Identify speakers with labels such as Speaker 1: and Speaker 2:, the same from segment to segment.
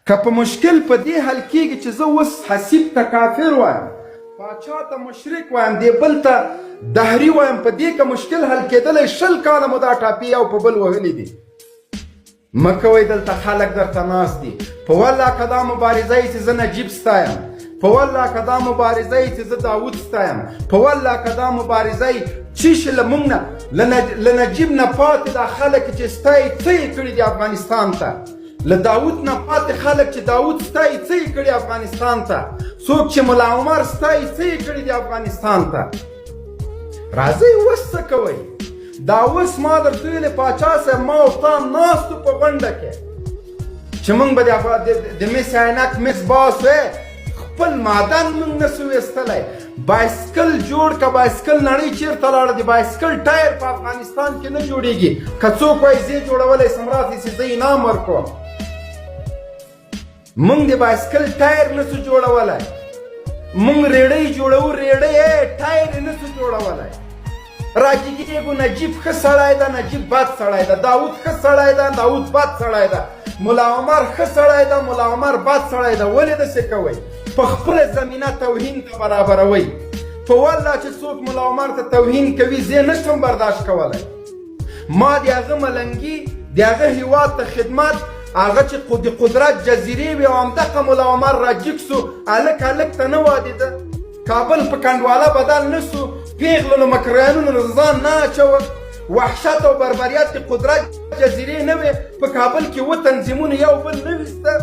Speaker 1: که په مشکل په دې حل کېږي چې زه اوس حسیب ته کافر وایم، پاچا ته مشرک وایم، دې بل ته دهري وایم، په دې که مشکل حل کېدلی 20 کاله مو دا ټاپې یو په بل وهلي دي. مه کوئ دلته خلک درته ناست دي. په والله که دا مبارزه یې چې زه نجیب ستایم، په والله که دا مبارزه یې چې زه داود ستایم، په والله که دا مبارزه یې چی له موږ نه له نجیب نه پاتې دا خلک چې ستایي څه یې کړي دي افغانستان ته، له داود نه پاتې خلک چې داود ستایي څه یې کړي افغانستان ته، څوک چې ملا عمر ستایي څه یې کړي دي افغانستان ته. راځئ اوس څه کوئ؟ دا اوس ما درته ویلې پاچا صاحب ما او تا ناستو په غونډه کې چې موږ به د مس عینک مس باس خپل معدن موږ نسو ویستلی. بایسکل جوړ که بایسکل نړۍ چیرته لاړه د بایسکل ټایر په افغانستان کې نه جوړیږي. که څوک وایي زه یې جوړولی سم راځئ چې زه انعام ورکوم. موږ د بایسکل ټایر نسو جوړولی، موږ ریړۍ جوړو، ریړۍ ټایر یې نسو جوړولی. راجګېږو نجیب ښه سړی ده، نجیب بد سړی ده، داود ښه سړی ده، داود بد سړی ده، ملا عمر ښه سړی ده، ملا عمر بد سړی ده. ولې داسې کوئ؟ په خپله زمینه توهین ته برابروئ. په والله چې څوک ملا عمر ته توهین کوي زه نشم برداشت کولی. ما د هغه ملنګي د هغه هیواد ته خدمت، هغه چې د قدرت جزیرې وي او همدغه ملا عمر راجګ سو، هلک هلک ته نه وادېده، کابل په کنډواله بدل نه سو، پیغلو له مکرویانونو نه ځان نه اچوه، وحشت او بربریت د قدرت جزیرې نه وې، په کابل کې 7 تنظیمونه یو بل نه ویسته.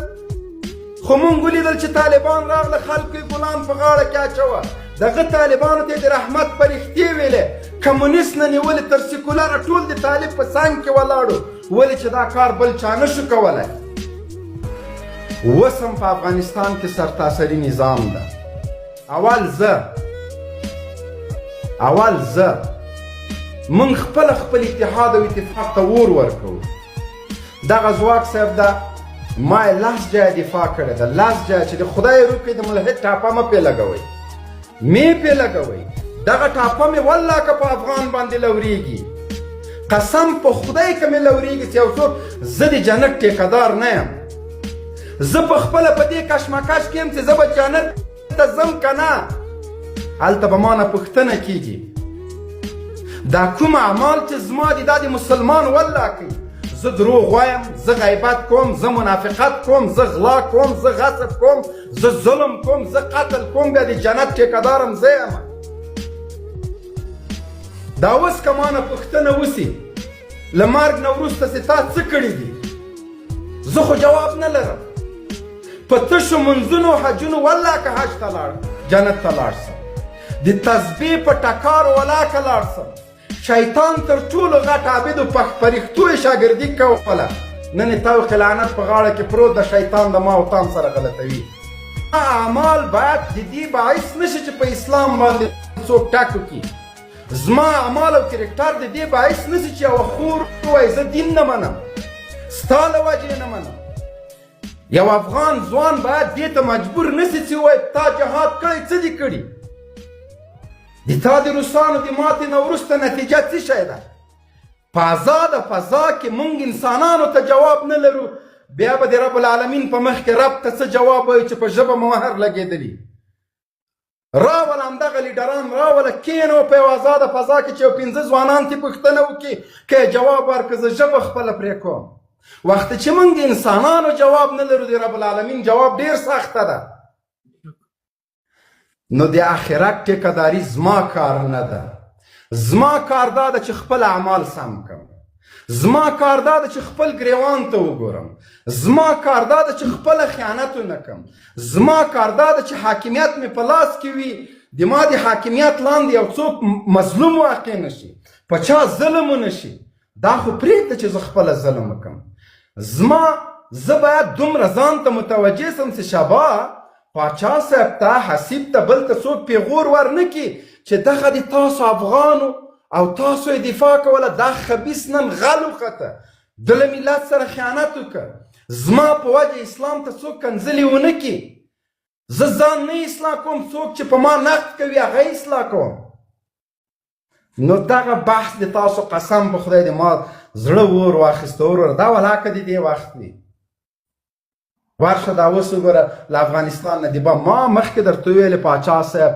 Speaker 1: خو مونږ ولیدل چې طالبان راغله، خلکو یې ګلان په غاړه کې اچوه، دغه طالبانو ته یې د رحمت فرښتې ویلې، کمونیست نه نیولې، تر سیکولره ټول د طالب په څنګ کې ولاړو. ولې چې دا کار بل چا نه شو کولی. اوس هم په افغانستان کې سرتاسري نظام ده. اول زه موږ خپل اتحاد او اتفاق ته اور ورکوو. دغه ځواک صاحب ده ما یې 10 ځایه دفاع کړې ده، 10 ځایه چې د خدای روکړي د ملحد ټاپه مه پرې لګوئ، مې پرې لګوئ. دغه ټاپه مې والله که په افغان باندې لورېږي، قسم په خدای که مې لورېږي چې یو څوک، زه د جنت ټیکهدار نه یم. زه په خپله په دې کشمکش کې یم چې زه به جنت ته ځم که نه. هلته به ما نه پوښتنه کېږي دا کوم اعمال چې زما دي دا د مسلمان والله کوي. زه دروغ وایم، زه غیبت کوم، زه منافقت کوم، زه غلا کوم، زه غصب کوم، زه ظلم کوم، زه قتل کوم، بیا د جنت ټیکهدارم زه یم. دا اوس که ما نه پوښتنه وسي له مرګ نه وروسته چې تا څه کړي دي، زه خو جواب نه لرم. په تشو منځونو حجونو والله که حج ته لاړ جنت ته لاړ سم، د تسبیح په ټکارو ولاکه لاړ سم. شیطان تر ټولو غټ عابد و فرښتو یې شاګردي کوله، نن یې توقې لعنت په غاړه کې پروت د شیطان د ما او تام سره غلطوي. اعمال باید د دې باعث نشي چې په اسلام باندې څوک ټک وکړي. زما اعمال او کرکټر د دې باعث نشي چې یوه خور ووایي زه دین نه منم، ستا له وجې نه منم. یو افغان ځوان باید دې ته مجبور نشي چې ووایي تا جهاد کړی، څه دې کړي؟ د تا د روسانو د ماتې نه وروسته نتیجه څه شی ده؟ په ازاده فضا کې موږ انسانانو ته جواب نه لرو، بیا به د رب العالمین په مخ کې رب ته څه جواب وایو چې په ژبه مهر لګېدلي. راوله همدغه لیډران راوله، کښېنو په یوه ازاده فضا کې چې یو 5 ځوانان ترې پوښتنه وکړي، که یې جواب ورکړه زه ژبه خپله پرې کوم. وخت چې موږ د انسانانو جواب نه لرو، د رب العالمین جواب ډېر سخته ده. نو د آخرت ټیکهداري زما کار نه ده. زما کار دا ده چې خپل اعمال سم کړم، زما کار دا ده چې خپل ګریوان ته وګورم، زما کار دا ده چې خپله خیانت ونه کړم، زما کار دا ده چې حاکمیت مې په لاس کې وي، د ما د حاکمیت لاندې یو څوک مظلوم واقع نشي، په چا ظلم ونه شي. دا خو پرېږده چې زه خپله ظلم وکړم. زه باید دومره ځان ته متوجه سم چې شبا پاچا صاحب ته، حسیب ته، بل ته څوک پیغور ورنه کړي چې دغه د تاسو افغانو او تاسو یې دفاع کوله، دا خبیث نن غل وخته، ده له ملت سره خیانت وکړ، زما په وجه اسلام ته څوک کنځلې ونه کړي. زه ځان نه اصلاح کوم، څوک چې په ما نقد کوي هغه اصلاح کوم. نو دغه بحث د تاسو قسم په خدای د ما زړه ور واخیسته، دا ولاکه د دې وخت وي. ورشه دا اوس وګوره له افغانستان نه د به ما مخکې درته ویلې پاچا صاحب